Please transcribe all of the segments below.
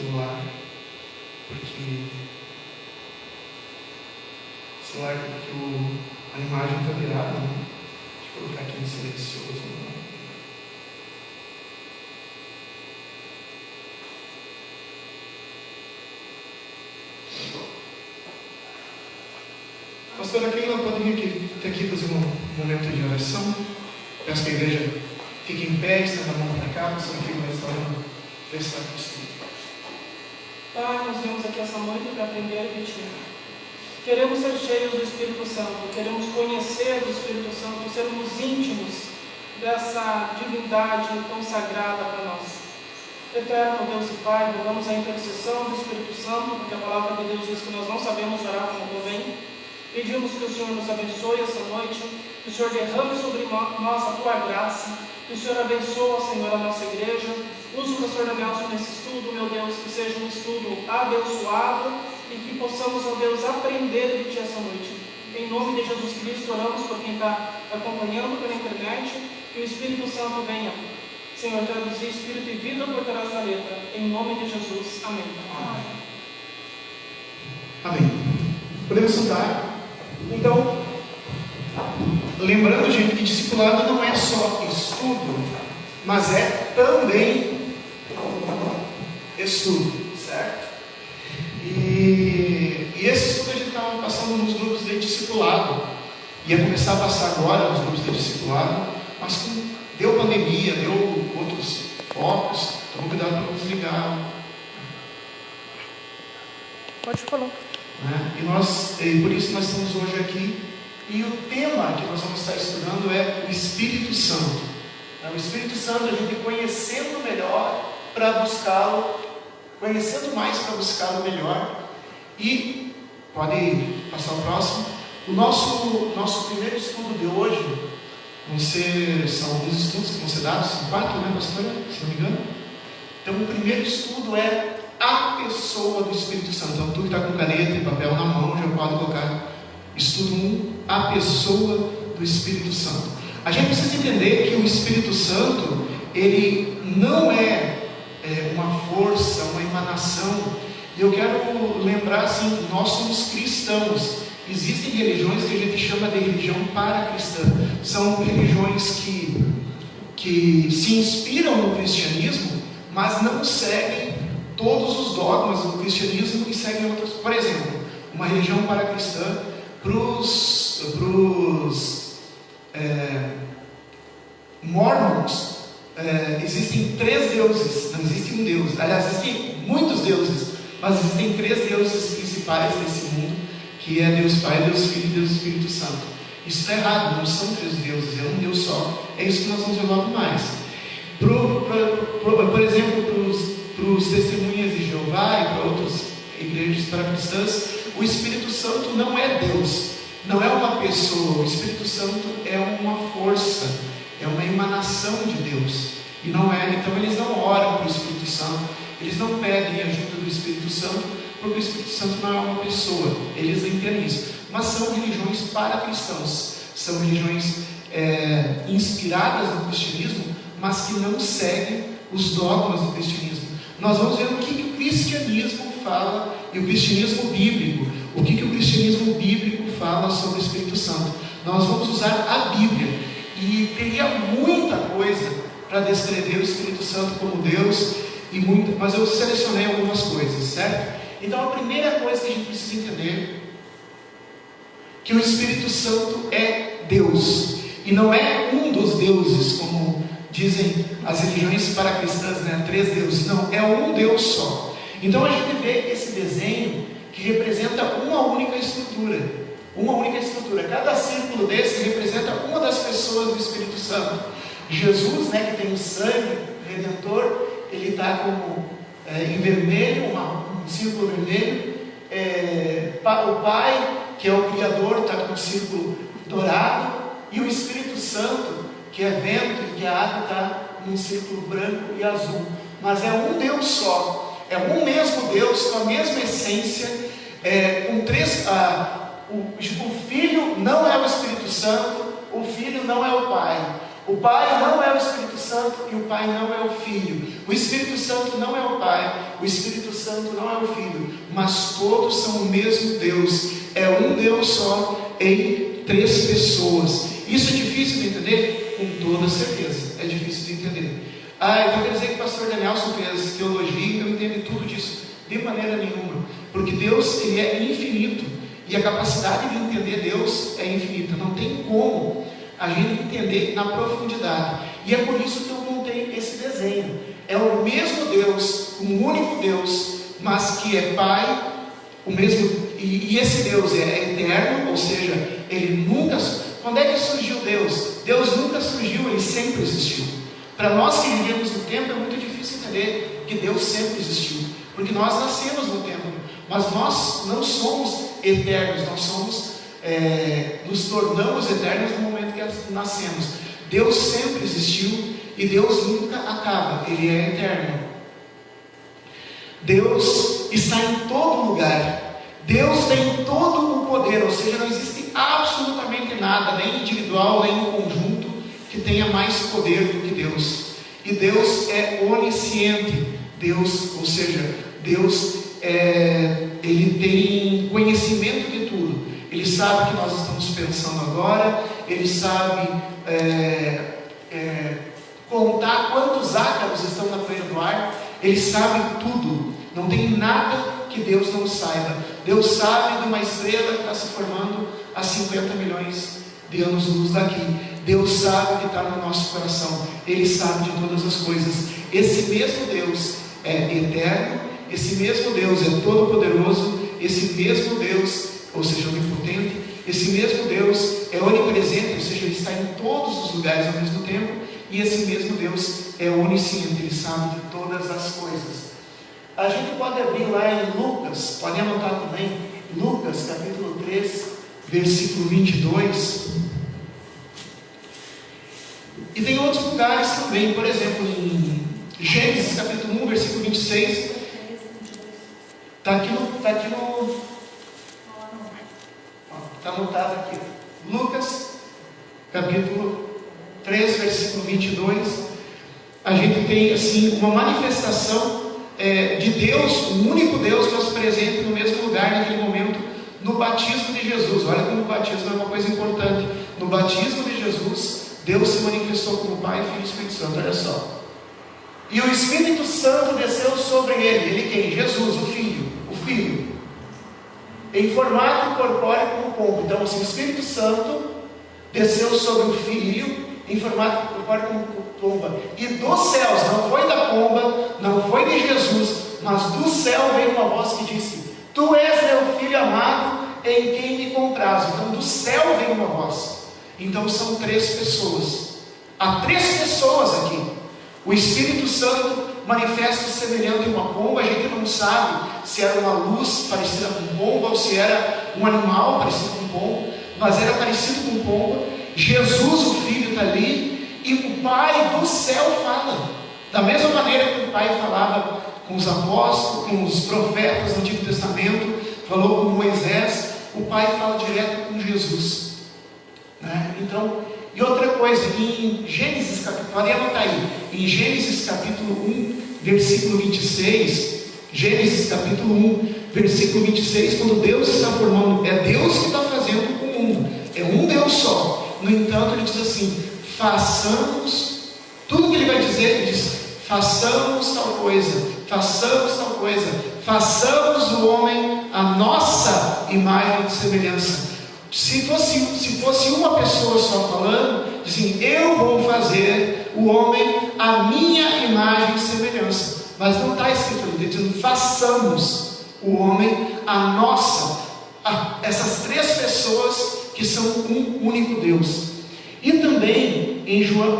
celular, porque o celular, porque a imagem está virada, né? Deixa eu colocar aqui no silencioso. Né? Pastora Keila, pode vir aqui fazer um momento de oração? Peço que a igreja fique em pé, estenda a mão para cá, pastora Keila vai estar orando, prestar costume. Pai, nós viemos aqui essa noite para aprender de Ti. Queremos ser cheios do Espírito Santo, queremos conhecer do Espírito Santo, sermos íntimos dessa divindade tão sagrada para nós. Eterno Deus e Pai, rogamos a intercessão do Espírito Santo, porque a palavra de Deus diz que nós não sabemos orar como convém. Pedimos que o Senhor nos abençoe essa noite, que o Senhor derrame sobre nós a Tua graça, que o Senhor abençoe, Senhor, a nossa igreja. Use o pastor Danielson nesse estudo, meu Deus, que seja um estudo abençoado e que possamos, ó Deus, aprender de Ti essa noite. Em nome de Jesus Cristo, oramos por quem está acompanhando pela internet, que o Espírito Santo venha, Senhor, traduzir Espírito e vida por trás da letra. Em nome de Jesus. Amém. Amém. Podemos sentar? Então, lembrando, gente, que discipulado não é só estudo, mas é também estudo, certo? E esse estudo a gente estava passando nos grupos de discipulado, ia começar a passar agora nos grupos de discipulado, mas deu pandemia, deu outros focos, então cuidado para não desligar. Pode falar. E por isso nós estamos hoje aqui, e o tema que nós vamos estar estudando é o Espírito Santo. O Espírito Santo, a gente conhecendo melhor para buscá-lo, conhecendo mais para buscá-lo melhor. E pode passar o próximo. O nosso primeiro estudo de hoje são alguns estudos que vão ser dados, 4, né, pastora? Se não me engano. Então, o primeiro estudo é a pessoa do Espírito Santo. Então, tu que está com caneta e papel na mão, já pode colocar estudo 1, a pessoa do Espírito Santo. A gente precisa entender que o Espírito Santo, ele não é uma força, uma emanação. Eu quero lembrar assim, nós somos cristãos. Existem religiões que a gente chama de religião paracristã. São religiões que se inspiram no cristianismo, mas não seguem todos os dogmas do cristianismo e seguem outras. Por exemplo, uma religião paracristã, para os mormons, existem 3 deuses, não existe um Deus. Aliás, existem muitos deuses, mas existem 3 deuses principais desse mundo, que é Deus Pai, Deus Filho e Deus Espírito Santo. Isso está errado, não são 3 deuses, é um Deus só. É isso que nós vamos ver logo mais. Por exemplo, para os testemunhas de Jeová e para outras igrejas paracristãs, o Espírito Santo não é Deus, não é uma pessoa. O Espírito Santo é uma força, é uma emanação de Deus. E não é, então eles não oram para o Espírito Santo, eles não pedem ajuda do Espírito Santo, porque o Espírito Santo não é uma pessoa. Eles entendem isso. Mas são religiões paracristãos, são religiões inspiradas no cristianismo, mas que não seguem os dogmas do cristianismo. Nós vamos ver o que o cristianismo fala, e o cristianismo bíblico, o que o cristianismo bíblico fala sobre o Espírito Santo. Nós vamos usar a Bíblia, e teria muita coisa para descrever o Espírito Santo como Deus, mas eu selecionei algumas coisas, certo? Então a primeira coisa que a gente precisa entender, que o Espírito Santo é Deus, e não é um dos deuses, como dizem as religiões paracristãs, né? 3 deuses. Não, é um Deus só. Então a gente vê esse desenho que representa uma única estrutura. Uma única estrutura. Cada círculo desse representa uma das pessoas do Espírito Santo. Jesus, né, que tem o sangue redentor, ele está como em vermelho, um círculo vermelho. O Pai, que é o Criador, está com um círculo dourado. E o Espírito Santo, que é vento e que a água está num círculo branco e azul. Mas é um Deus só, é um mesmo Deus, com a mesma essência, com 3. O Filho não é o Espírito Santo, o Filho não é o Pai. O Pai não é o Espírito Santo e o Pai não é o Filho. O Espírito Santo não é o Pai, o Espírito Santo não é o Filho, mas todos são o mesmo Deus. É um Deus só em 3 pessoas. Isso é difícil de entender? Com toda certeza, é difícil de entender. Então quer dizer que o pastor Danielson fez teologia, então entende tudo disso? De maneira nenhuma, porque Deus, ele é infinito, e a capacidade de entender Deus é infinita. Não tem como a gente entender na profundidade, e é por isso que eu montei esse desenho. É o mesmo Deus, um único Deus, mas que é Pai, o mesmo, e esse Deus é eterno, ou seja, ele nunca... Quando é que surgiu Deus? Deus nunca surgiu, ele sempre existiu. Para nós que vivemos no tempo, é muito difícil entender que Deus sempre existiu, porque nós nascemos no tempo, mas nós não somos eternos, nos tornamos eternos no momento que nascemos. Deus sempre existiu e Deus nunca acaba, ele é eterno. Deus está em todo lugar, Deus tem todo o poder, ou seja, não existe absolutamente nada, nem individual, nem em conjunto, que tenha mais poder do que Deus. E Deus é onisciente. Deus, ou seja, Deus ele tem conhecimento de tudo. Ele sabe o que nós estamos pensando agora. Ele sabe contar quantos ácaros estão na poeira do ar. Ele sabe tudo. Não tem nada que Deus não saiba. Deus sabe de uma estrela que está se formando a 50 milhões de anos-luz daqui. Deus sabe o que está no nosso coração. Ele sabe de todas as coisas. Esse mesmo Deus é eterno. Esse mesmo Deus é todo-poderoso. Esse mesmo Deus, ou seja, onipotente. Esse mesmo Deus é onipresente, ou seja, ele está em todos os lugares ao mesmo tempo. E esse mesmo Deus é onisciente, ele sabe de todas as coisas. A gente pode abrir lá em Lucas, pode anotar também, Lucas capítulo 3, versículo 22. E tem outros lugares também, por exemplo, em Gênesis capítulo 1, versículo 26. Está anotado aqui. Lucas capítulo 3, versículo 22. A gente tem assim uma manifestação de Deus, um único Deus, mas presente no mesmo lugar naquele momento, no batismo de Jesus. Olha como o batismo é uma coisa importante. No batismo de Jesus, Deus se manifestou como Pai, Filho e Espírito Santo. Olha só. E o Espírito Santo desceu sobre ele. Ele quem? Jesus, o Filho, em formato corpóreo como pombo. Então, assim, o Espírito Santo desceu sobre o Filho em formato corpóreo como pomba. E dos céus, não foi da pomba, não foi de Jesus, mas do céu veio uma voz que disse: Tu és meu Filho amado, em quem me comprazo. Então, do céu veio uma voz. Então, são 3 pessoas. Há 3 pessoas aqui. O Espírito Santo manifesta semelhante a uma pomba. A gente não sabe se era uma luz parecida com pomba ou se era um animal parecido com pomba, mas era parecido com pomba. Jesus, o Filho, está ali, e o Pai do céu fala. Da mesma maneira que o Pai falava com os apóstolos, com os profetas do Antigo Testamento, falou com Moisés, o Pai fala direto com Jesus, né? Então, e outra coisa, em Gênesis capítulo, pode anotar aí, em Gênesis capítulo 1, versículo 26, Gênesis capítulo 1, versículo 26, quando Deus está formando, é Deus que está fazendo o mundo, é um Deus só. No entanto, ele diz assim: façamos, tudo que ele vai dizer, ele diz: façamos tal coisa, façamos tal coisa, façamos o homem a nossa imagem e semelhança. Se fosse uma pessoa só falando, assim, eu vou fazer o homem a minha imagem e semelhança. Mas não está escrito ali, está dizendo: façamos o homem a nossa. Essas 3 pessoas que são um único Deus. E também em João,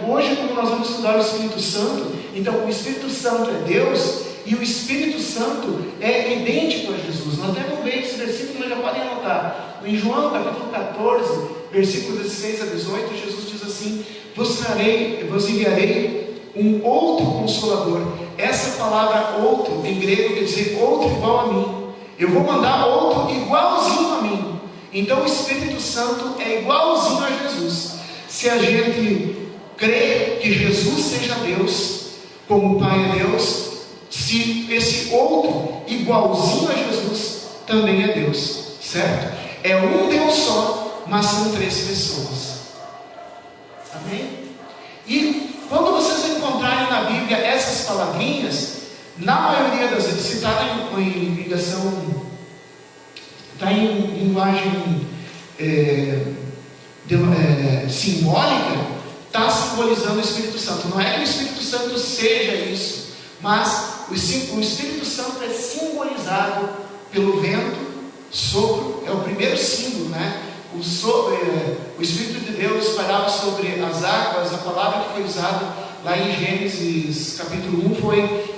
hoje, como nós vamos estudar o Espírito Santo, então o Espírito Santo é Deus e o Espírito Santo é idêntico a Jesus. Nós até vamos ver esse versículo, mas já podem anotar. Em João capítulo 14, versículos 16 a 18, Jesus diz assim: vos enviarei um outro Consolador. Essa palavra outro em grego quer dizer outro igual a mim. Eu vou mandar outro igualzinho a mim. Então o Espírito Santo é igualzinho a Jesus. Se a gente crê que Jesus seja Deus, como o Pai é Deus, se esse outro, igualzinho a Jesus, também é Deus, certo? É um Deus só, mas são três pessoas. Amém? E quando vocês encontrarem na Bíblia essas palavrinhas, na maioria das vezes, se está em ligação, está em linguagem simbólica, está simbolizando o Espírito Santo. Não é que o Espírito Santo seja isso, mas o Espírito Santo é simbolizado pelo vento, sopro, é o primeiro símbolo, né? O Espírito de Deus pairava sobre as águas. A palavra que foi usada lá em Gênesis capítulo 1 foi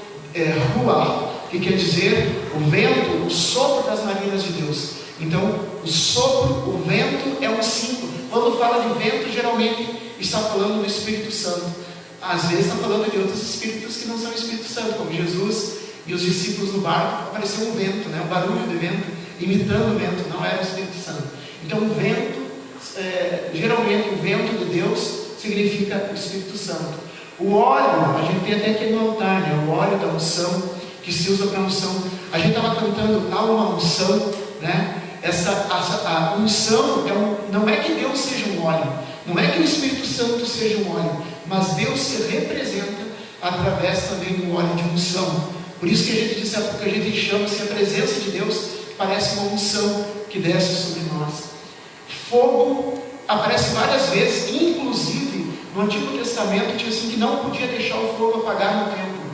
ruach, que quer dizer o vento, o sopro das narinas de Deus. Então, o sopro, o vento é um símbolo. Quando fala de vento, geralmente está falando do Espírito Santo. Às vezes está falando de outros espíritos que não são Espírito Santo, como Jesus e os discípulos no barco. Apareceu um vento, né? Um barulho de vento, imitando o vento, não era o Espírito Santo. Então, o vento, geralmente o vento de Deus significa o Espírito Santo. O óleo, a gente tem até aqui no altar, né? O óleo da unção, que se usa para unção. A gente estava cantando, há uma unção, né? A unção não é que Deus seja um óleo, não é que o Espírito Santo seja um óleo, mas Deus se representa através também do óleo de unção. Por isso que a gente chama-se a presença de Deus, parece uma unção que desce sobre nós. Fogo aparece várias vezes, inclusive no Antigo Testamento tinha assim que não podia deixar o fogo apagar no templo,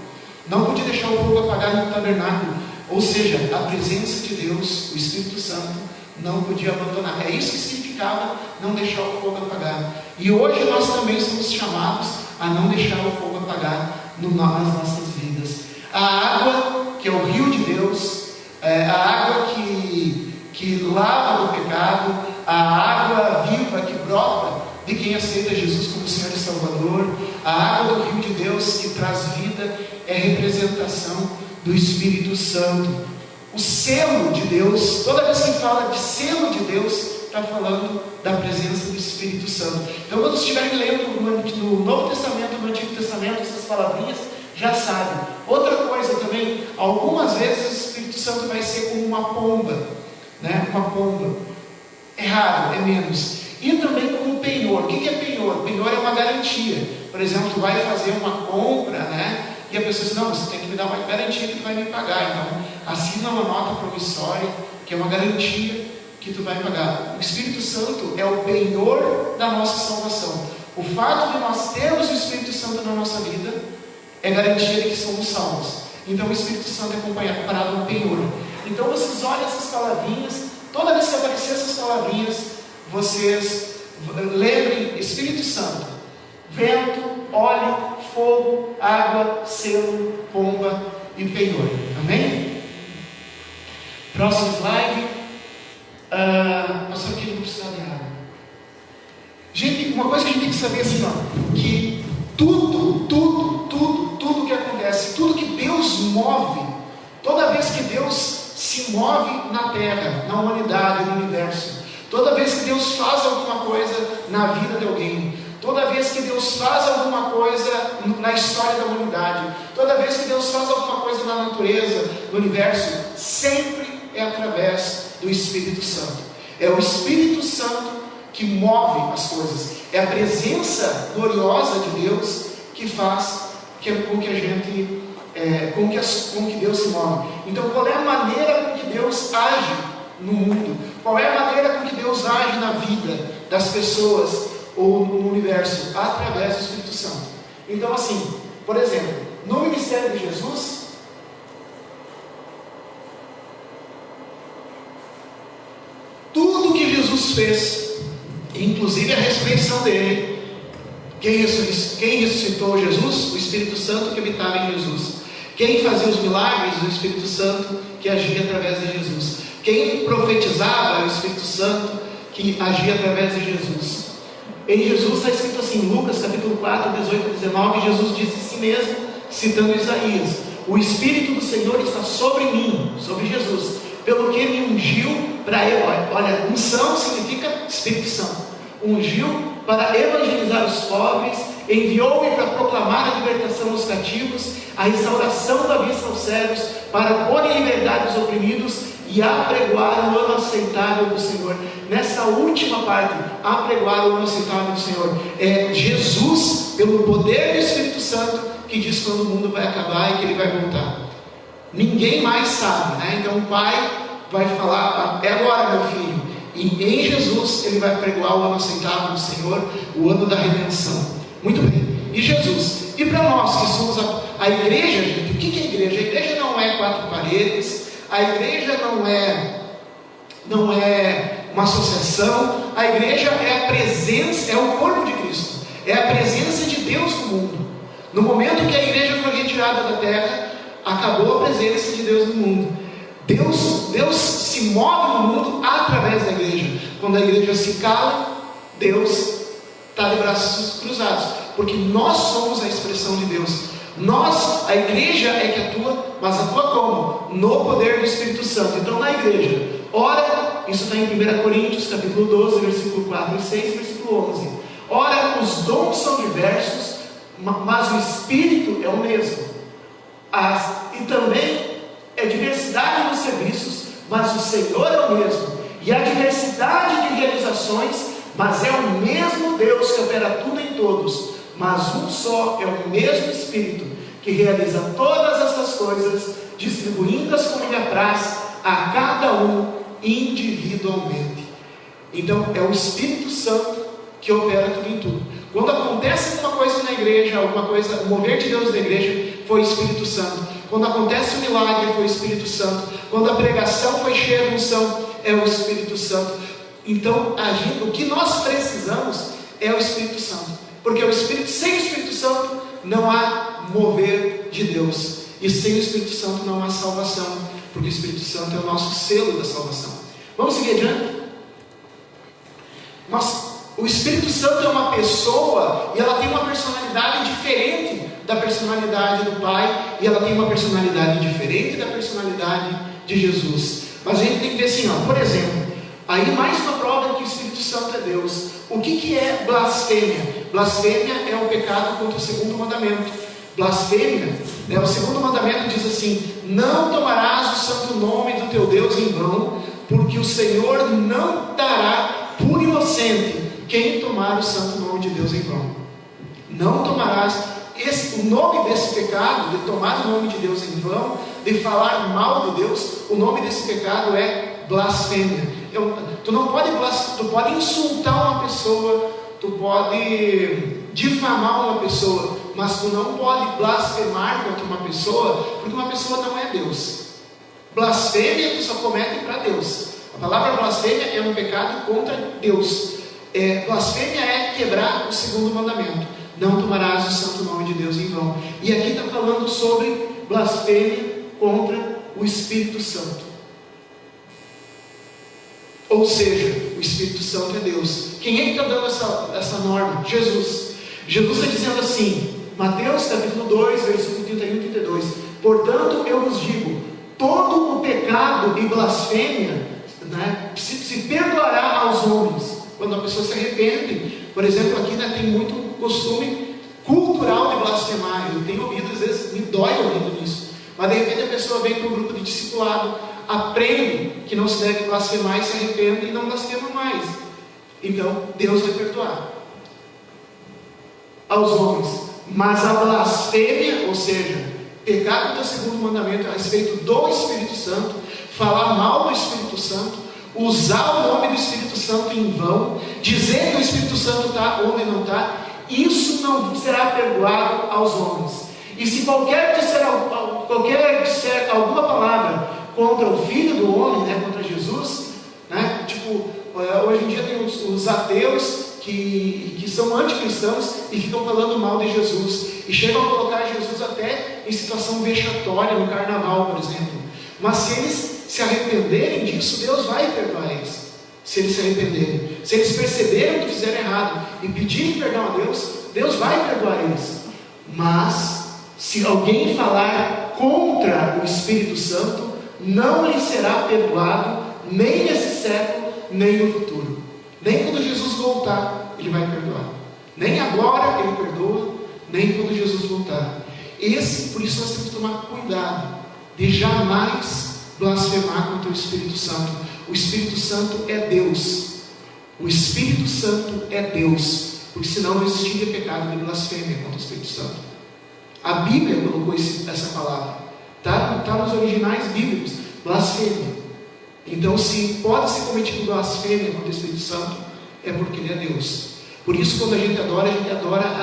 não podia deixar o fogo apagar no tabernáculo. Ou seja, a presença de Deus, o Espírito Santo, não podia abandonar. É isso que significava não deixar o fogo apagar. E hoje nós também somos chamados a não deixar o fogo apagar nas nossas vidas. A água, que é o rio de Deus, a água que lava do pecado, a água viva que brota de quem aceita Jesus como Senhor e Salvador, a água do rio de Deus que traz vida, é representação do Espírito Santo. O selo de Deus, toda vez que fala de selo de Deus, está falando da presença do Espírito Santo. Então, quando estiverem lendo no Novo Testamento, no Antigo Testamento, essas palavrinhas, já sabem. Outra coisa também, algumas vezes o Espírito Santo vai ser como uma pomba, né? Uma pomba. É raro, é menos. E também como penhor. O que é penhor? Penhor é uma garantia. Por exemplo, tu vai fazer uma compra, né? E a pessoa diz, não, você tem que me dar uma garantia que tu vai me pagar. Então, assina uma nota promissória, que é uma garantia que tu vai pagar. O Espírito Santo é o penhor da nossa salvação. O fato de nós termos o Espírito Santo na nossa vida é garantia de que somos salvos. Então, o Espírito Santo é comparado a um penhor. Então, vocês olhem essas palavrinhas, toda vez que aparecer essas palavrinhas, vocês lembrem Espírito Santo, vento, óleo, fogo, água, selo, pomba e penhor. Amém? Próximo slide. Pastor, aqui não precisa de água. Gente, uma coisa que a gente tem que saber assim, ó, que tudo que acontece, tudo que Deus move, toda vez que Deus se move na terra, na humanidade, no universo, toda vez que Deus faz alguma coisa na vida de alguém, toda vez que Deus faz alguma coisa na história da humanidade, toda vez que Deus faz alguma coisa na natureza, no universo, sempre é através do Espírito Santo. É o Espírito Santo que move as coisas. É a presença gloriosa de Deus que faz com que a gente, com que Deus se move. Então, qual é a maneira com que Deus age no mundo? Qual é a maneira com que Deus age na vida das pessoas ou no universo? Através do Espírito Santo. Então, assim, por exemplo, no ministério de Jesus, tudo que Jesus fez, inclusive a ressurreição dele, quem ressuscitou Jesus? O Espírito Santo que habitava em Jesus. Quem fazia os milagres? O Espírito Santo que agia através de Jesus. Quem profetizava? O Espírito Santo que agia através de Jesus. Em Jesus está escrito assim, Lucas capítulo 4, 18 a 19, Jesus disse a si mesmo, citando Isaías: o Espírito do Senhor está sobre mim, sobre Jesus, pelo que me ungiu para ele. Olha, unção significa Espírito Santo. Ungiu para evangelizar os pobres, enviou-me para proclamar a libertação aos cativos, a restauração da vista aos cegos, para pôr em liberdade os oprimidos e apregoar o ano aceitável do Senhor. Nessa última parte, apregoar o ano aceitável do Senhor, é Jesus, pelo poder do Espírito Santo, que diz quando o mundo vai acabar e que Ele vai voltar. Ninguém mais sabe, né? Então o Pai vai falar: é agora, meu filho. E em Jesus Ele vai apregoar o ano aceitável do Senhor, o ano da redenção. Muito bem. E Jesus? E para nós que somos a igreja, gente, o que é a igreja? A igreja não é quatro paredes. A igreja não é uma associação. A igreja é a presença, é o corpo de Cristo, é a presença de Deus no mundo. No momento que a igreja foi retirada da terra, acabou a presença de Deus no mundo. Deus se move no mundo através da igreja. Quando a igreja se cala, Deus está de braços cruzados, porque nós somos a expressão de Deus. Nós, a igreja é que atua, mas atua como? No poder do Espírito Santo. Então na igreja, ora, isso está em 1 Coríntios, capítulo 12, versículo 4 e 6, versículo 11. Ora, os dons são diversos, mas o Espírito é o mesmo. E também é diversidade nos serviços, mas o Senhor é o mesmo. E a diversidade de realizações, mas é o mesmo Deus que opera tudo em todos. Mas um só é o mesmo Espírito que realiza todas essas coisas, distribuindo-as como lhe apraz a cada um individualmente. Então é o Espírito Santo que opera tudo em tudo. Quando acontece alguma coisa na igreja, alguma coisa, o mover de Deus na igreja foi o Espírito Santo. Quando acontece o milagre, foi o Espírito Santo. Quando a pregação foi cheia de unção, é o Espírito Santo. Então, o que nós precisamos é o Espírito Santo. Porque sem o Espírito Santo não há mover de Deus. E sem o Espírito Santo não há salvação. Porque o Espírito Santo é o nosso selo da salvação. Vamos seguir adiante? O Espírito Santo é uma pessoa e ela tem uma personalidade diferente da personalidade do Pai, e ela tem uma personalidade diferente da personalidade de Jesus. Mas a gente tem que ver assim, por exemplo, aí mais uma prova que o Espírito Santo é Deus. O que é blasfêmia? Blasfêmia é o pecado contra o segundo mandamento. Blasfêmia, o segundo mandamento diz assim: não tomarás o santo nome do teu Deus em vão, porque o Senhor não dará por inocente quem tomar o santo nome de Deus em vão. Não tomarás. O nome desse pecado, de tomar o nome de Deus em vão, de falar mal de Deus, o nome desse pecado é blasfêmia. Tu pode insultar uma pessoa, tu pode difamar uma pessoa, mas tu não pode blasfemar contra uma pessoa, porque uma pessoa não é Deus. Blasfêmia tu só comete para Deus. A palavra blasfêmia é um pecado contra Deus. Blasfêmia é quebrar o segundo mandamento: não tomarás o santo nome de Deus em vão. E aqui está falando sobre blasfêmia contra o Espírito Santo. Ou seja, o Espírito Santo é Deus. Quem é que está dando essa norma? Jesus. Jesus está dizendo assim, Mateus capítulo 2, versículo 31 e 32: portanto eu vos digo, todo o pecado e blasfêmia, se perdoará aos homens, quando a pessoa se arrepende. Por exemplo, aqui tem muito costume cultural de blasfemar. Eu tenho ouvido, às vezes me dói ouvindo isso, mas de repente a pessoa vem para um grupo de discipulado, aprende que não se deve blasfemar e se arrepende e não blasfema mais. Então Deus vai perdoar aos homens. Mas a blasfêmia, ou seja, pecar contra o segundo mandamento a respeito do Espírito Santo, falar mal do Espírito Santo, usar o nome do Espírito Santo em vão, dizer que o Espírito Santo está onde não está, isso não será perdoado aos homens. E se qualquer disser alguma palavra contra o Filho do Homem, contra Jesus, hoje em dia tem os ateus que são anticristãos e ficam falando mal de Jesus, e chegam a colocar Jesus até em situação vexatória no carnaval, por exemplo. Mas se eles se arrependerem disso, Deus vai perdoar eles. Se eles se arrependerem, se eles perceberem que fizeram errado e pedirem perdão a Deus, Deus vai perdoar eles. Mas se alguém falar contra o Espírito Santo, não lhe será perdoado, nem nesse século, nem no futuro. Nem quando Jesus voltar, Ele vai perdoar. Nem agora Ele perdoa, nem quando Jesus voltar. Por isso nós temos que tomar cuidado de jamais blasfemar contra o Espírito Santo. O Espírito Santo é Deus. O Espírito Santo é Deus. Porque senão não existiria pecado de blasfêmia contra o Espírito Santo. A Bíblia colocou essa palavra. Está nos originais bíblicos. Blasfêmia. Então, se pode ser cometido blasfêmia contra o Espírito Santo, é porque Ele é Deus. Por isso, quando a gente adora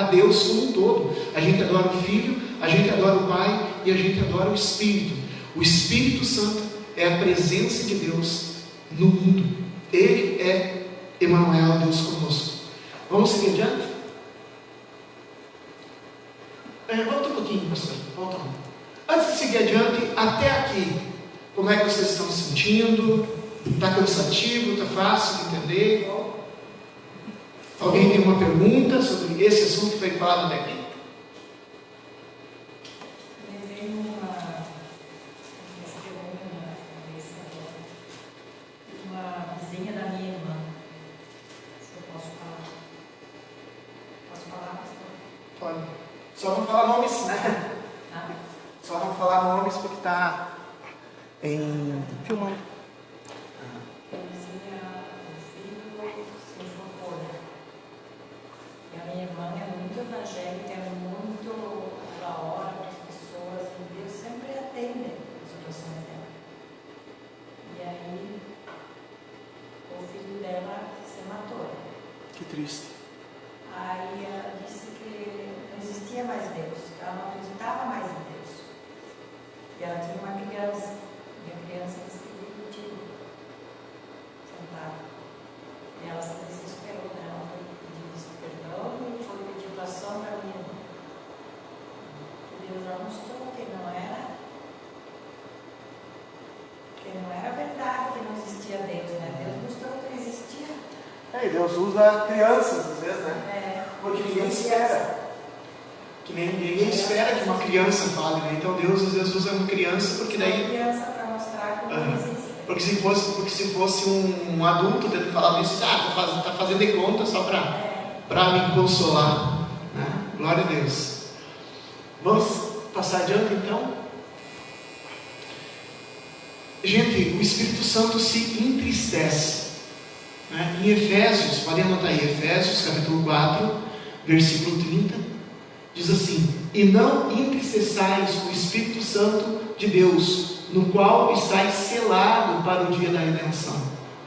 a Deus como um todo. A gente adora o Filho, a gente adora o Pai e a gente adora o Espírito. O Espírito Santo é a presença de Deus no mundo. Ele é Emanuel, Deus conosco. Vamos seguir adiante? Volta um pouquinho, pastor. Volta um. Antes de seguir adiante, até aqui, como é que vocês estão se sentindo? Está cansativo? Está fácil de entender? Alguém tem uma pergunta sobre esse assunto que foi falado até aqui? Uma vizinha da minha irmã. Se eu posso falar? Posso falar, pastor? Pode. Só não falar nomes, né? Só não falar nomes porque está filmando. A vizinha, o filho se enforcou, né? E a minha irmã é muito evangélica, é muito da hora para as pessoas, e Deus sempre atende as orações dela. E aí, o filho dela se matou. Que triste. Aí ela disse que não existia mais Deus, que ela não acreditava mais em Deus. E ela tinha uma criança, e a criança disse que viu contigo, sentada. E ela se desesperou, né? Ela foi pedir perdão e foi pedir oração para mim. E Deus já mostrou que não era verdade, que não existia Deus, né? Deus mostrou que existia. E Deus usa crianças às vezes, né? Porque ninguém espera. Que nem ninguém espera que uma criança fale, né? Então Deus às vezes usa uma criança porque daí. Criança para mostrar como não existe. Porque se fosse um adulto tendo falado isso, tá fazendo de conta só para me consolar, né? Glória a Deus. Vamos passar adiante então? Gente, o Espírito Santo se entristece, né? Em Efésios, podem anotar aí, Efésios capítulo 4, versículo 30, diz assim: e não entristeçais o Espírito Santo de Deus, no qual estáis selado para o dia da redenção.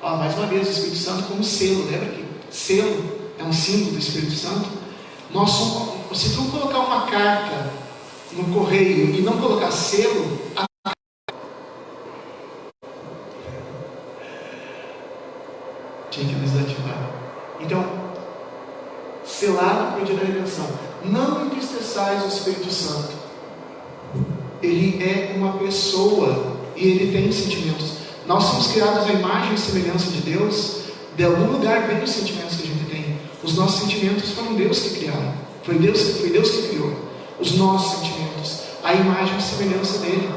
Mais uma vez, o Espírito Santo como selo, lembra que selo é um símbolo do Espírito Santo? Se tu colocar uma carta no correio e não colocar selo, tinha que desativar. Então, selado para o dia da redenção. Não entristeçais o Espírito Santo. Ele é uma pessoa e ele tem sentimentos. Nós somos criados à imagem e semelhança de Deus. De algum lugar vem os sentimentos que a gente tem. Os nossos sentimentos foram Deus que criaram. Foi Deus que criou os nossos sentimentos, a imagem e semelhança dele.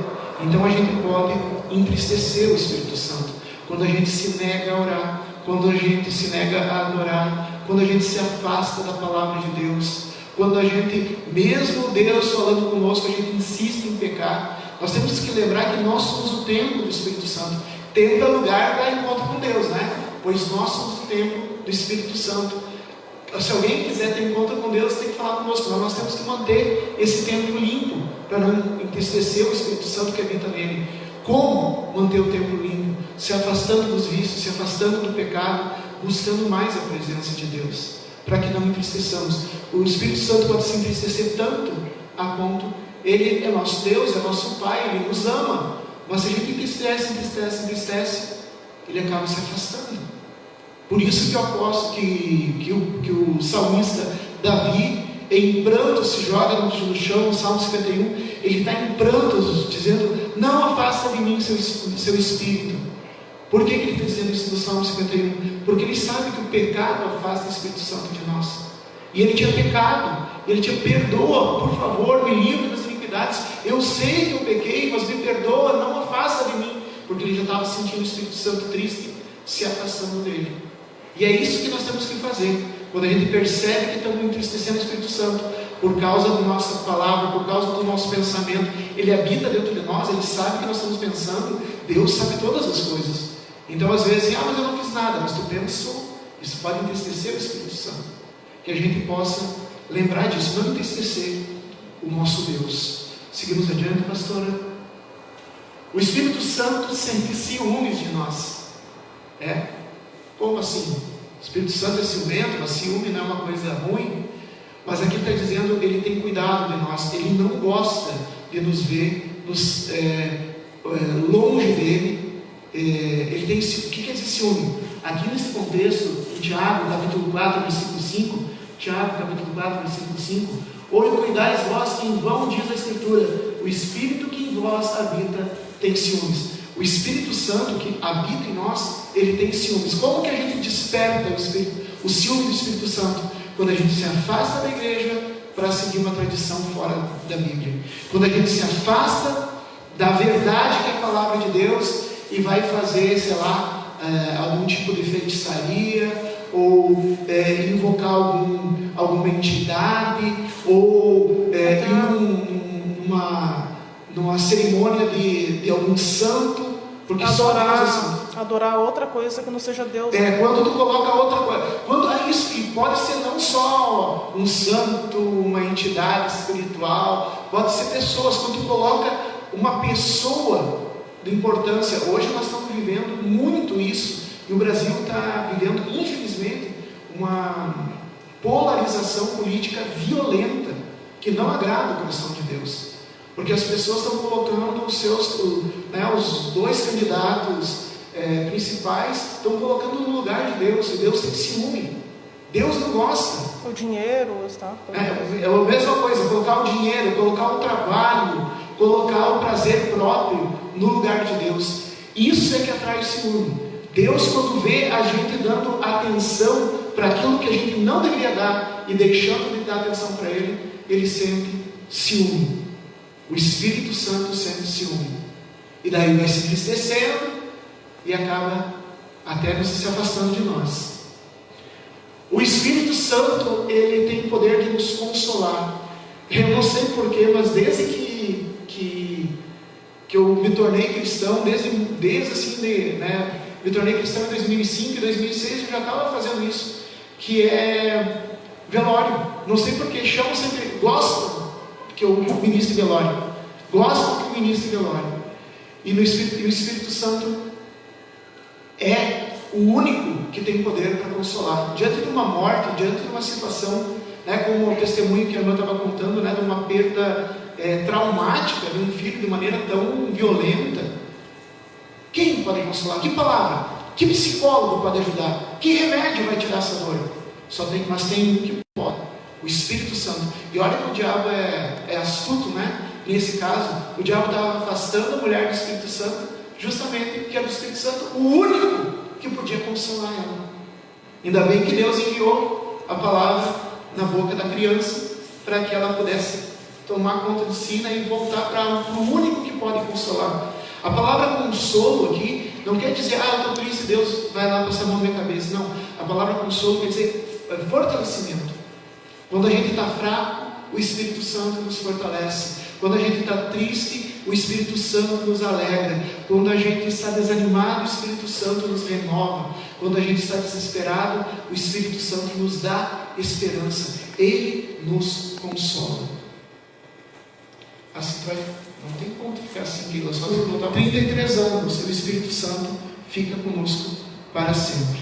Então a gente pode entristecer o Espírito Santo quando a gente se nega a orar, quando a gente se nega a adorar, quando a gente se afasta da palavra de Deus, quando a gente, mesmo Deus falando conosco, a gente insiste em pecar. Nós temos que lembrar que nós somos o templo do Espírito Santo. Templo é lugar para encontro com Deus, né? Pois nós somos o templo do Espírito Santo. Se alguém quiser ter encontro com Deus, tem que falar conosco. Nós temos que manter esse templo limpo, para não entristecer o Espírito Santo que habita nele. Como manter o templo limpo? Se afastando dos vícios, se afastando do pecado, buscando mais a presença de Deus, para que não entristeçamos. O Espírito Santo pode se entristecer tanto a ponto, ele é nosso Deus, é nosso Pai, ele nos ama, mas se a gente entristece, ele acaba se afastando. Por isso que eu aposto que o salmista Davi, em pranto, se joga no chão, no Salmo 51, ele está em prantos, dizendo: não afasta de mim seu espírito. Por que ele está dizendo isso no Salmo 51? Porque ele sabe que o pecado afasta o Espírito Santo de nós. E ele tinha pecado, ele tinha: perdoa, por favor, me livre das iniquidades. Eu sei que eu pequei, mas me perdoa, não afasta de mim. Porque ele já estava sentindo o Espírito Santo triste, se afastando dele. E é isso que nós temos que fazer. quando a gente percebe que estamos entristecendo o Espírito Santo por causa da nossa palavra, por causa do nosso pensamento, Ele habita dentro de nós, Ele sabe o que nós estamos pensando, Deus sabe todas as coisas. Então às vezes, mas eu não fiz nada, mas tu pensou, isso pode entristecer o Espírito Santo. Que a gente possa lembrar disso, não entristecer o nosso Deus. Seguimos adiante, pastora. O Espírito Santo sente ciúmes de nós. Como assim? O Espírito Santo é ciumento, mas ciúme não é uma coisa ruim. Mas aqui está dizendo, Ele tem cuidado de nós. Ele não gosta de nos ver longe dEle. Ele tem, o que quer dizer ciúme? Aqui nesse contexto, em Tiago, capítulo 4, versículo 5, Tiago, capítulo 4, versículo 5, ou cuidais vós que em vão diz a Escritura, o Espírito que em vós habita tem ciúmes. O Espírito Santo que habita em nós, ele tem ciúmes. Como que a gente desperta o ciúme do Espírito Santo? Quando a gente se afasta da igreja para seguir uma tradição fora da Bíblia. Quando a gente se afasta da verdade que é a palavra de Deus e vai fazer, sei lá, algum tipo de feitiçaria, ou invocar alguma entidade, ou ir numa cerimônia de algum santo, porque adorar outra coisa que não seja Deus. Quando tu coloca outra coisa, isso, e pode ser não só um santo, uma entidade espiritual, pode ser pessoas. Quando tu coloca uma pessoa de importância, hoje nós estamos vivendo muito isso, e o Brasil está vivendo, infelizmente, uma polarização política violenta, que não agrada o coração de Deus, porque as pessoas estão colocando os dois candidatos principais, estão colocando no lugar de Deus, e Deus tem ciúme. Deus não gosta. O dinheiro está. É a mesma coisa, colocar o dinheiro, colocar o trabalho, colocar o prazer próprio no lugar de Deus. Isso é que atrai o ciúme. Deus, quando vê a gente dando atenção para aquilo que a gente não deveria dar e deixando de dar atenção para Ele, Ele sente ciúme. O Espírito Santo sente ciúme. E daí vai se entristecendo e acaba até se afastando de nós. O Espírito Santo, ele tem poder de nos consolar. Eu não sei porquê, mas desde que eu me tornei cristão, me tornei cristão em 2005 e 2006, eu já estava fazendo isso, que é velório. Não sei porquê, chamam sempre, gostam que eu ministre velório, gostam que eu ministre velório. E o Espírito Santo é o único que tem poder para consolar. Diante de uma morte, diante de uma situação, como o testemunho que a irmã estava contando, de uma perda traumática de um filho de maneira tão violenta, quem pode consolar? Que palavra? Que psicólogo pode ajudar? Que remédio vai tirar essa dor? Mas tem um que pode, o Espírito Santo. E olha que o diabo é astuto, Nesse caso, o diabo estava afastando a mulher do Espírito Santo, justamente porque era o Espírito Santo o único que podia consolar ela. Ainda bem que Deus enviou a palavra na boca da criança, para que ela pudesse tomar conta de si e voltar para o único que pode consolar. A palavra consolo aqui não quer dizer, eu estou triste, Deus vai lá passar a mão na minha cabeça. Não, a palavra consolo quer dizer fortalecimento. Quando a gente está fraco, o Espírito Santo nos fortalece. Quando a gente está triste, o Espírito Santo nos alegra. Quando a gente está desanimado, o Espírito Santo nos renova. Quando a gente está desesperado, o Espírito Santo nos dá esperança. Ele nos consola. Assim não tem como ficar assim, só se voltar 33 anos, o Espírito Santo fica conosco para sempre.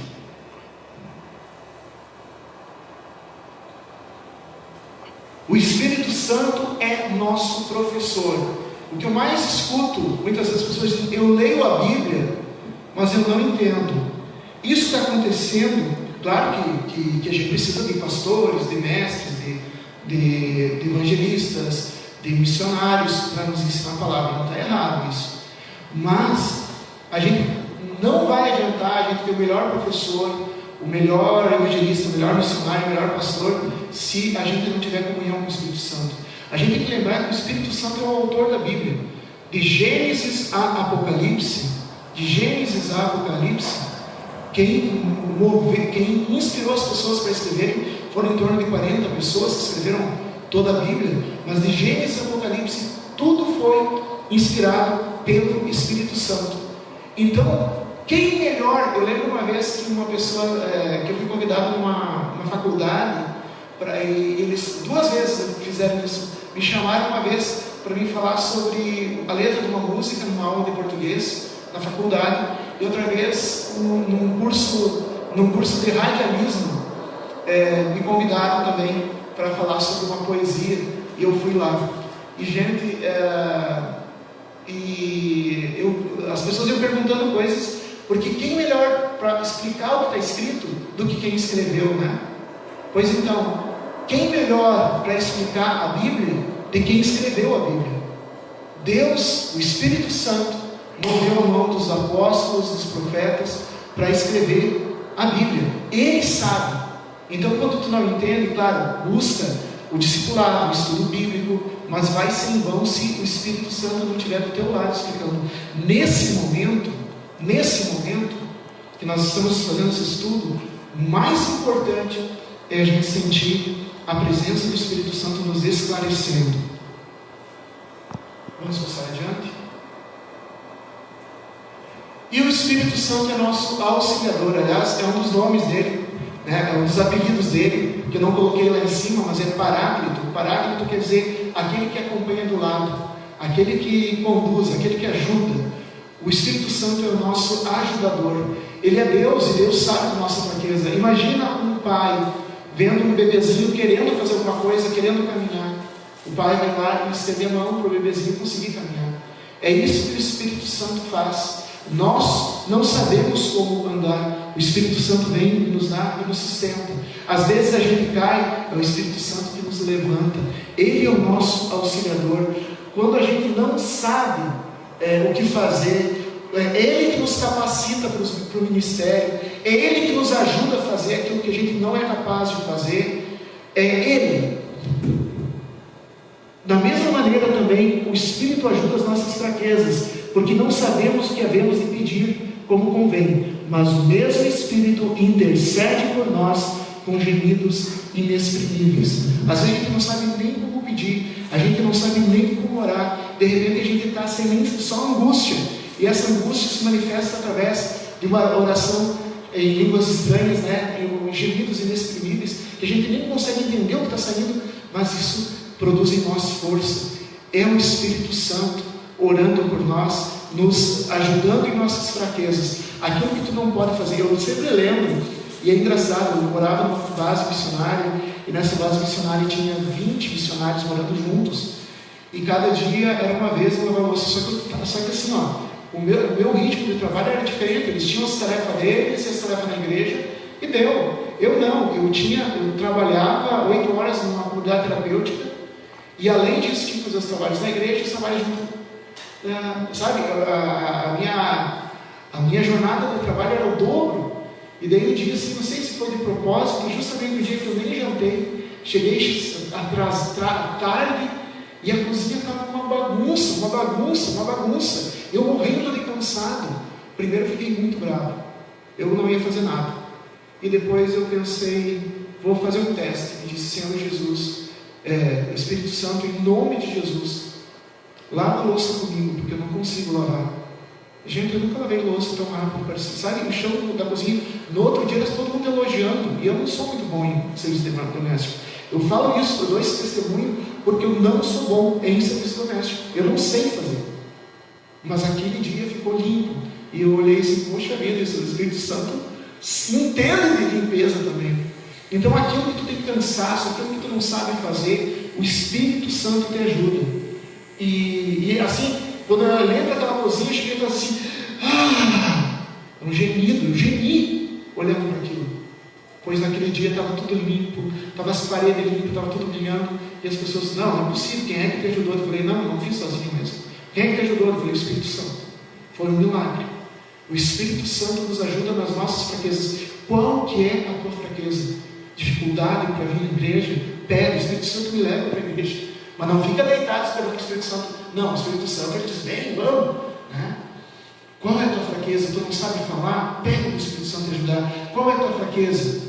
O Espírito Santo é nosso professor. O que eu mais escuto, muitas vezes as pessoas dizem, eu leio a Bíblia, mas eu não entendo. Isso está acontecendo, claro que a gente precisa de pastores, de mestres, de evangelistas, de missionários para nos ensinar a palavra. Não está errado isso. Mas a gente não vai adiantar a gente ter o melhor professor, o melhor evangelista, o melhor missionário, o melhor pastor, se a gente não tiver comunhão com o Espírito Santo. A gente tem que lembrar que o Espírito Santo é o autor da Bíblia. De Gênesis a Apocalipse, Quem inspirou as pessoas para escreverem foram em torno de 40 pessoas que escreveram toda a Bíblia, mas de Gênesis a Apocalipse, tudo foi inspirado pelo Espírito Santo. Então, quem melhor? Eu lembro uma vez que uma pessoa, que eu fui convidado numa faculdade, e eles 2 vezes fizeram isso, me chamaram uma vez para mim falar sobre a letra de uma música numa aula de português na faculdade, e outra vez num curso de radialismo, me convidaram também para falar sobre uma poesia, e eu fui lá. E gente, as pessoas iam perguntando coisas, porque quem melhor para explicar o que está escrito do que quem escreveu, né? Pois então, quem melhor para explicar a Bíblia de quem escreveu a Bíblia? Deus, o Espírito Santo, moveu a mão dos apóstolos, dos profetas, para escrever a Bíblia. Ele sabe. Então, quando tu não entende, claro, busca o discipulado, o estudo bíblico, mas vai ser em vão se o Espírito Santo não estiver do teu lado explicando. Nesse momento que nós estamos fazendo esse estudo, o mais importante é a gente sentir a presença do Espírito Santo nos esclarecendo. Vamos passar adiante? E o Espírito Santo é nosso auxiliador. Aliás, é um dos nomes dele, né? É um dos apelidos dele, que eu não coloquei lá em cima, mas é Paráclito. Paráclito quer dizer aquele que acompanha do lado, aquele que conduz, aquele que ajuda. O Espírito Santo é o nosso ajudador. Ele é Deus, e Deus sabe da nossa fraqueza. Imagina um pai vendo um bebezinho querendo fazer alguma coisa, querendo caminhar. O pai vai lá e estender a mão para o bebezinho conseguir caminhar. É isso que o Espírito Santo faz. Nós não sabemos como andar. O Espírito Santo vem e nos dá e nos sustenta. Às vezes a gente cai, é o Espírito Santo que nos levanta. Ele é o nosso auxiliador. Quando a gente não sabe o que fazer, é Ele que nos capacita para o ministério, é Ele que nos ajuda a fazer aquilo que a gente não é capaz de fazer, é Ele. Da mesma maneira também, o Espírito ajuda as nossas fraquezas, porque não sabemos o que havemos de pedir como convém, mas o mesmo Espírito intercede por nós com gemidos inexprimíveis. Às vezes a gente não sabe nem como pedir, a gente não sabe nem como orar, de repente a gente está sem nem só angústia, e essa angústia se manifesta através de uma oração em línguas estranhas, né? Em gemidos inexprimíveis, que a gente nem consegue entender o que está saindo, mas isso produz em nós força. É o Espírito Santo orando por nós, nos ajudando em nossas fraquezas. Aquilo que tu não pode fazer, eu sempre lembro, e é engraçado, eu morava numa base missionária, e nessa base missionária tinha 20 missionários morando juntos, e cada dia era uma vez uma louça. Só que assim, o meu ritmo de trabalho era diferente. Eles tinham as tarefas deles, as tarefas na igreja, e deu. Eu não, eu trabalhava 8 horas numa comunidade terapêutica, e além disso tinha que fazer os trabalhos na igreja e os trabalhos junto. Sabe, a minha jornada de trabalho era o dobro. E daí eu digo assim, não sei se foi de propósito, justamente no dia que eu nem jantei, cheguei tarde, e a cozinha estava uma bagunça, eu morrendo de cansado. Primeiro eu fiquei muito bravo, eu não ia fazer nada, e depois eu pensei, vou fazer um teste, e disse, Senhor Jesus, Espírito Santo, em nome de Jesus, lava a louça comigo, porque eu não consigo lavar. Gente, eu nunca lavei louça tão rápido, sabe, o chão da cozinha, no outro dia todo mundo elogiando, e eu não sou muito bom em serviço doméstico. Eu falo isso, eu dou esse testemunho, porque eu não sou bom em serviço doméstico, eu não sei fazer. Mas aquele dia ficou limpo, e eu olhei assim, poxa vida, isso, o Espírito Santo se entende de limpeza também. Então aquilo que tu tem cansaço, aquilo que tu não sabe fazer, o Espírito Santo te ajuda. E assim, quando eu lembro daquela cozinha, eu cheguei e falei assim, um gemido, eu gemi olhando para aquilo. Pois naquele dia estava tudo limpo, estava as paredes limpas, estava tudo brilhando, e as pessoas, não é possível, quem é que te ajudou? Eu falei, não fiz sozinho mesmo. Quem é que te ajudou? Eu falei, o Espírito Santo. Foi um milagre. O Espírito Santo nos ajuda nas nossas fraquezas. Qual que é a tua fraqueza? Dificuldade para vir à igreja? Pede, o Espírito Santo me leva para a igreja. Mas não fica deitado esperando que o Espírito Santo... Não, o Espírito Santo, ele diz, vem, vamos. Né? Qual é a tua fraqueza? Tu não sabe falar? Pede o Espírito Santo te ajudar. Qual é a tua fraqueza?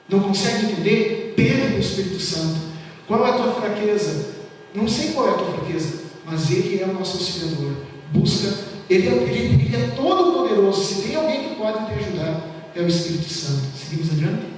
Não consegue entender? Pede o Espírito Santo. Qual é a tua fraqueza? Não sei qual é a tua fraqueza, mas Ele é o nosso auxiliador. Busca, Ele é todo poderoso. Se tem alguém que pode te ajudar, é o Espírito Santo. Seguimos adiante?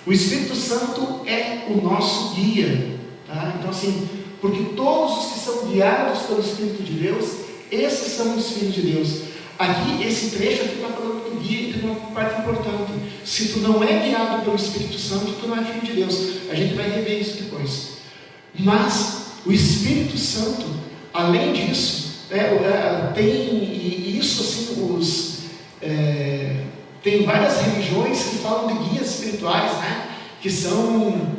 O Espírito Santo é o nosso guia, tá? Então assim, porque todos os que são guiados pelo Espírito de Deus, esses são os filhos de Deus. Aqui, esse trecho aqui está falando do guia, e tem uma parte importante. Se tu não é guiado pelo Espírito Santo, tu não é filho de Deus. A gente vai rever isso depois. Mas o Espírito Santo, além disso, tem isso assim, tem várias religiões que falam de guias espirituais, né? Que são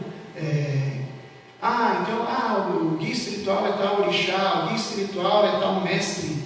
o guia espiritual é tal orixá, o guia espiritual é tal mestre,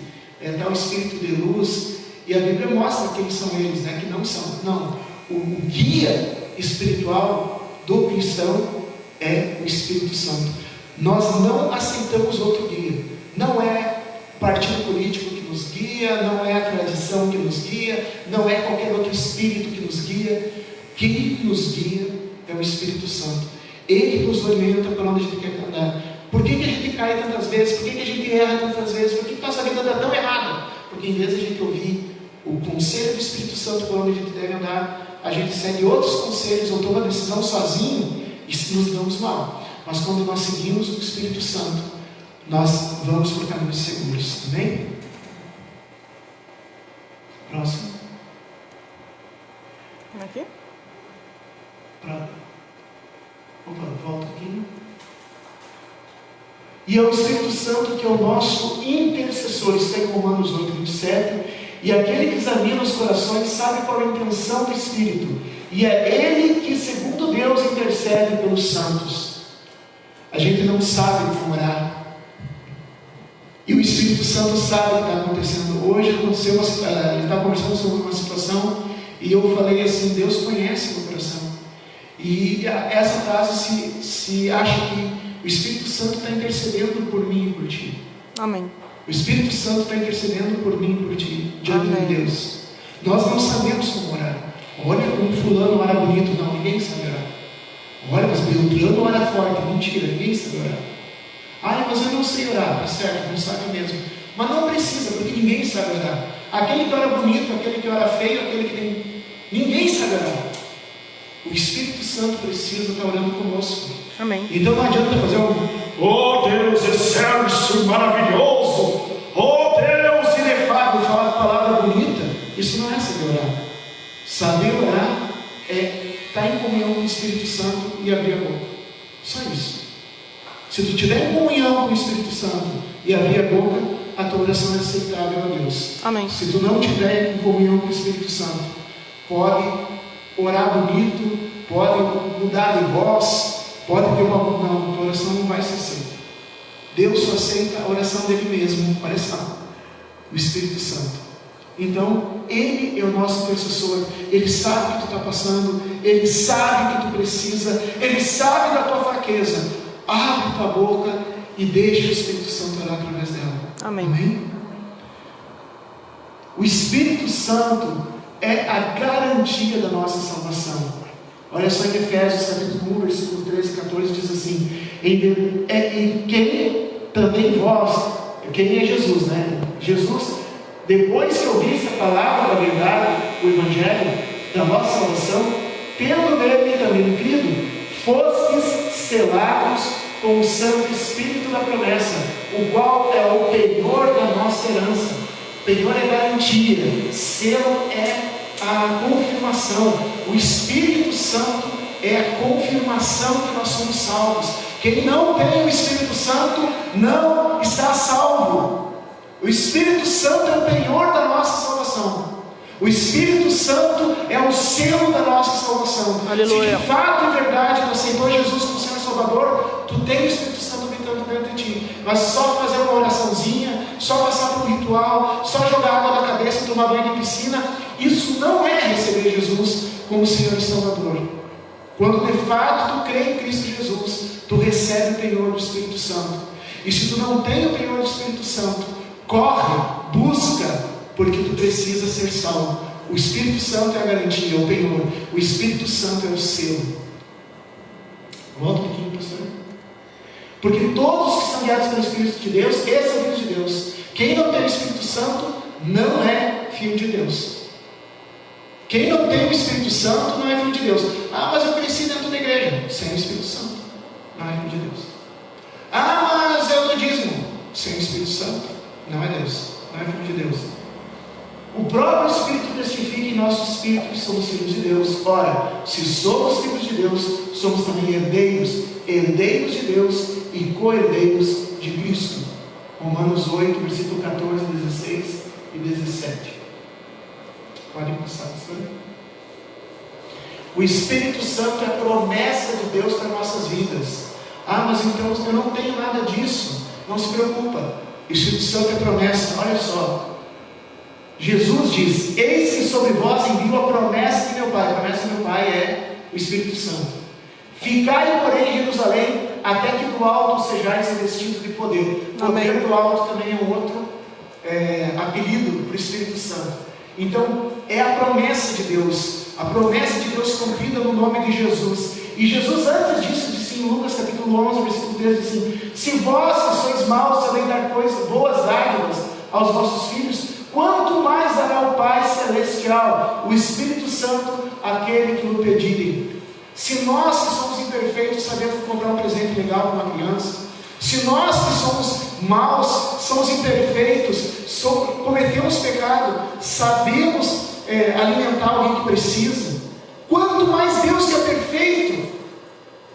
é tal espírito de luz, e a Bíblia mostra quem são eles, né? Que não são. Não, o guia espiritual do cristão é o Espírito Santo. Nós não aceitamos outro guia. Não é partido político que nos guia, não é a tradição que nos guia, não é qualquer outro espírito que nos guia. Quem nos guia é o Espírito Santo. Ele nos orienta para onde a gente quer andar. Por que a gente cai tantas vezes? Por que a gente erra tantas vezes? Por que nossa vida anda tão errada? Porque em vez de a gente ouvir o conselho do Espírito Santo para onde a gente deve andar, a gente segue outros conselhos ou toma decisão sozinho e nos damos mal. Mas quando nós seguimos o Espírito Santo, nós vamos por caminhos seguros. Amém? Próximo. Aqui? Opa, volta um pouquinho. E é o Espírito Santo que é o nosso intercessor. Está em Romanos 8, 27. E aquele que examina os corações sabe qual é a intenção do Espírito. E é Ele que, segundo Deus, intercede pelos santos. A gente não sabe como orar. E o Espírito Santo sabe o que está acontecendo. Hoje aconteceu ele estava conversando sobre uma situação e eu falei assim: Deus conhece o meu coração. E essa frase se acha que o Espírito Santo está intercedendo por mim e por ti. Amém. O Espírito Santo está intercedendo por mim e por ti, diante de Deus. Nós não sabemos como orar. Olha como fulano ora bonito. Não, ninguém sabe orar. Olha, mas Beltrano ora forte. Mentira, ninguém sabe orar. Mas eu não sei orar. Tá certo, não sabe mesmo. Mas não precisa, porque ninguém sabe orar. Aquele que ora bonito, aquele que ora feio, aquele que tem... Ninguém sabe orar. O Espírito Santo precisa estar orando conosco. Amém. Então não adianta fazer oh Deus excelso, maravilhoso, oh Deus inefável, falar palavra bonita. Isso não é saber orar. Saber orar é estar em comunhão com o Espírito Santo e abrir a boca. Só isso. Se tu estiver em comunhão com o Espírito Santo e abrir a boca, a tua oração é aceitável a Deus. Amém. Se tu não estiver em comunhão com o Espírito Santo, pode orar bonito, pode mudar de voz, pode ter uma... Não, a tua oração não vai ser aceita. Deus só aceita a oração dele mesmo. Olha só, o Espírito Santo. Então, Ele é o nosso intercessor. Ele sabe o que tu está passando, Ele sabe o que tu precisa, Ele sabe da tua fraqueza. Abre tua boca e deixa o Espírito Santo orar através dela. Amém. Amém? O Espírito Santo é a garantia da nossa salvação. Olha só em Efésios capítulo 1, versículo 13 e 14, diz assim: em quem também vós, quem é Jesus, né? Jesus, depois que ouvisse a palavra da verdade, o Evangelho da vossa salvação, tendo nele também crido, fostes selados com o Santo Espírito da promessa, o qual é o penhor da nossa herança. Penhor é garantia, selo é a confirmação. O Espírito Santo é a confirmação que nós somos salvos. Quem não tem o Espírito Santo não está salvo. O Espírito Santo é o penhor da nossa salvação. O Espírito Santo é o selo da nossa salvação. Aleluia. Se de fato e verdade tu aceitou Jesus como Senhor e Salvador, tu tem o Espírito Santo habitando dentro de ti. Mas só fazer uma oraçãozinha, só passar por um ritual, só jogar água na cabeça, tomar banho de piscina, isso não é receber Jesus como Senhor e Salvador. Quando de fato tu crê em Cristo Jesus, tu recebe o penhor do Espírito Santo. E se tu não tem o penhor do Espírito Santo, corre, busca, porque tu precisa ser salvo. O Espírito Santo é a garantia, o penhor. O Espírito Santo é o selo. Volta um pouquinho, pastor. Porque todos que são guiados pelo Espírito de Deus, esses são filhos de Deus. Quem não tem o Espírito Santo não é filho de Deus. Quem não tem o Espírito Santo não é filho de Deus. Ah, mas eu cresci dentro da igreja. Sem o Espírito Santo, não é filho de Deus. Ah, mas eu dou dízimo. Sem o Espírito Santo, não é Deus, não é filho de Deus. O próprio Espírito testifica em nosso espírito que somos filhos de Deus. Ora, se somos filhos de Deus, somos também herdeiros, herdeiros de Deus e co-herdeiros de Cristo. Romanos 8, versículo 14, 16 e 17. Pode passar, pastor. O Espírito Santo é a promessa de Deus para nossas vidas. Ah, mas então eu não tenho nada disso. Não se preocupa. O Espírito Santo é promessa. Olha só. Jesus diz: eis que sobre vós envio a promessa de meu Pai. A promessa de meu Pai é o Espírito Santo. Ficai, porém, em Jerusalém, até que do alto sejais revestidos de poder. O poder do alto também é um outro apelido para o Espírito Santo. Então, é a promessa de Deus. A promessa de Deus cumprida no nome de Jesus. E Jesus, antes disso, disse em Lucas capítulo 11, versículo 13, assim: se vós que sois maus sabem dar coisas boas, dádivas aos vossos filhos, quanto mais dará o Pai Celestial, o Espírito Santo, àquele que o pedirem. Se nós que somos imperfeitos sabemos comprar um presente legal para uma criança, se nós que somos maus, somos imperfeitos, cometemos pecado, sabemos alimentar alguém que precisa, quanto mais Deus que é perfeito,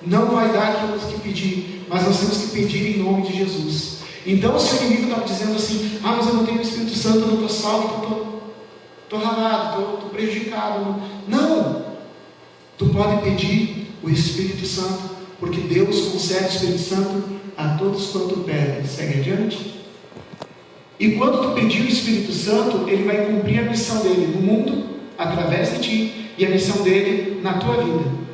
não vai dar aquilo que pedir, mas nós temos que pedir em nome de Jesus. Então, se o inimigo está dizendo assim: ah, mas eu não tenho o Espírito Santo, eu não estou salvo, estou ralado, estou prejudicado. Não! Tu pode pedir o Espírito Santo, porque Deus concede o Espírito Santo a todos quanto pedem. Segue adiante. E quando tu pedir o Espírito Santo, ele vai cumprir a missão dele no mundo, através de ti, e a missão dele na tua vida.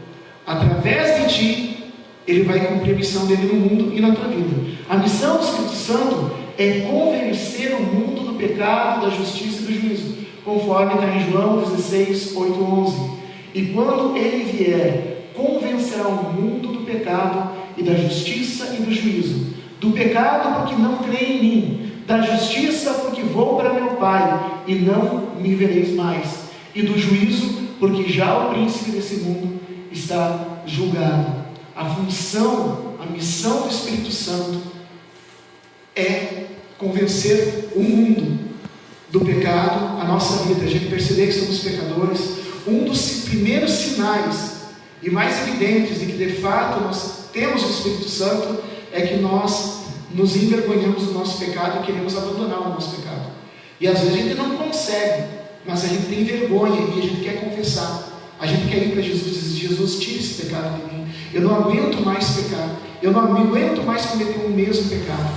Através de ti, ele vai cumprir a missão dele no mundo e na tua vida. A missão do Espírito Santo é convencer o mundo do pecado, da justiça e do juízo, conforme está em João 16, 8, 11. E quando ele vier, convencerá o mundo do pecado e da justiça e do juízo. Do pecado, porque não crê em mim; da justiça, porque vou para meu Pai e não me vereis mais; e do juízo, porque já o príncipe desse mundo está julgado. A função, a missão do Espírito Santo é convencer o mundo do pecado, a nossa vida, a gente perceber que somos pecadores. Um dos primeiros sinais e mais evidentes de que de fato nós temos o Espírito Santo é que nós nos envergonhamos do nosso pecado e queremos abandonar o nosso pecado. E às vezes a gente não consegue, mas a gente tem vergonha e a gente quer confessar. A gente quer ir para Jesus e dizer: Jesus, tira esse pecado de mim. Eu não aguento mais pecar. Eu não aguento mais cometer o mesmo pecado.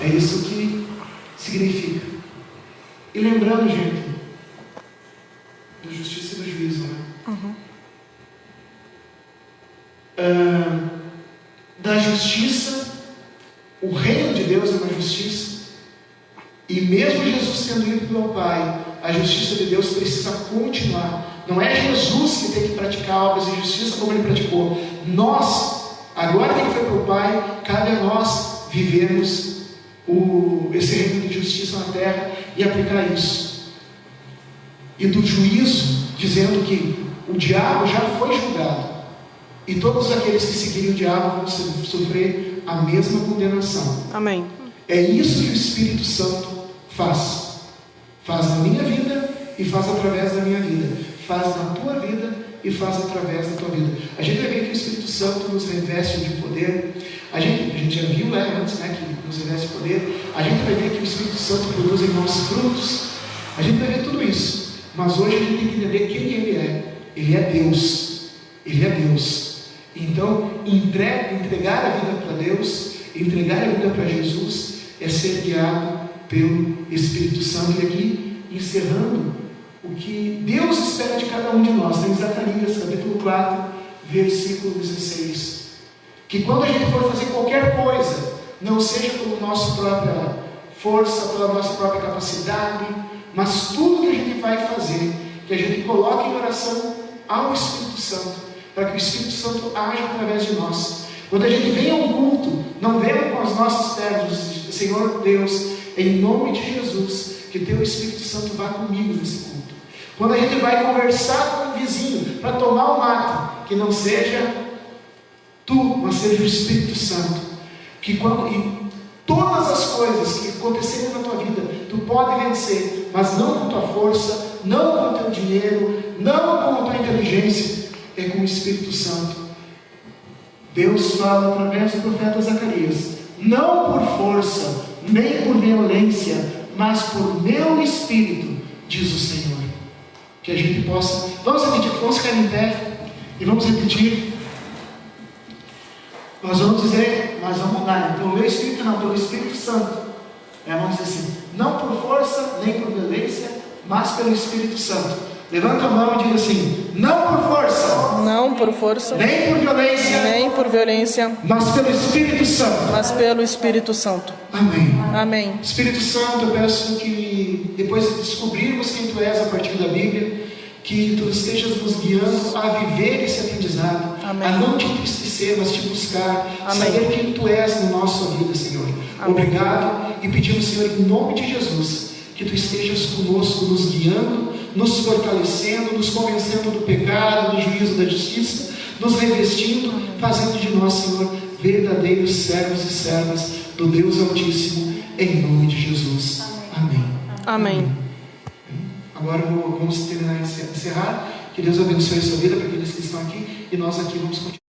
É isso que significa. E lembrando, gente, da justiça e do juízo, né? Da justiça, o reino de Deus é uma justiça. E mesmo Jesus tendo ido para o Pai, a justiça de Deus precisa continuar. Não é Jesus que tem que praticar obras de justiça como ele praticou. Nós, agora que ele foi para o Pai, cabe a nós vivermos esse reino de justiça na terra e aplicar isso. E do juízo, dizendo que o diabo já foi julgado, e todos aqueles que seguirem o diabo vão sofrer a mesma condenação. Amém. É isso que o Espírito Santo faz. Faz na minha vida e faz através da minha vida. Faz na tua vida e faz através da tua vida. A gente vai ver que o Espírito Santo nos reveste de poder. A gente já viu antes, né, que nos reveste de poder. A gente vai ver que o Espírito Santo produz em nós frutos. A gente vai ver tudo isso. Mas hoje a gente tem que entender quem ele é. Ele é Deus. Ele é Deus. Então, entregar a vida para Deus, entregar a vida para Jesus, é ser guiado pelo Espírito Santo. E aqui, encerrando, o que Deus espera de cada um de nós, tem Zacarias, capítulo 4, versículo 16. Que quando a gente for fazer qualquer coisa, não seja pela nossa própria força, pela nossa própria capacidade, mas tudo que a gente vai fazer, que a gente coloque em oração ao Espírito Santo, para que o Espírito Santo haja através de nós. Quando a gente vem a um culto, não venha com as nossas pernas, Senhor Deus, em nome de Jesus, que teu Espírito Santo vá comigo nesse culto. Quando a gente vai conversar com o vizinho para tomar o mate, que não seja tu, mas seja o Espírito Santo, que quando todas as coisas que acontecerem na tua vida, tu pode vencer, mas não com tua força, não com o teu dinheiro, não com a tua inteligência, é com o Espírito Santo. Deus fala através do profeta Zacarias, não por força, nem por violência, mas por meu Espírito, diz o Senhor. Que a gente possa, vamos repetir, vamos ficar em pé, e vamos repetir. Nós vamos dizer, nós vamos lá, pelo meu Espírito não, pelo Espírito Santo. Vamos dizer assim, não por força, nem por violência, mas pelo Espírito Santo. Levanta a mão e diga assim, não por força, Não por força, nem por violência, nem por violência, mas pelo Espírito Santo. mas pelo Espírito Santo. Amém. Amém. Espírito Santo, eu peço que depois de descobrirmos quem Tu és a partir da Bíblia, que Tu estejas nos guiando a viver esse aprendizado, Amém. a não Te entristecer, mas Te buscar, Amém. saber quem Tu és na nossa vida, Senhor. Amém. Obrigado, e pedimos, Senhor, em nome de Jesus, que Tu estejas conosco, nos guiando, nos fortalecendo, nos convencendo do pecado, do juízo, da justiça, nos revestindo, fazendo de nós, Senhor, verdadeiros servos e servas do Deus Altíssimo, em nome de Jesus. Amém. Amém. Agora vamos terminar e encerrar. Que Deus abençoe a sua vida para aqueles que estão aqui, e nós aqui vamos continuar.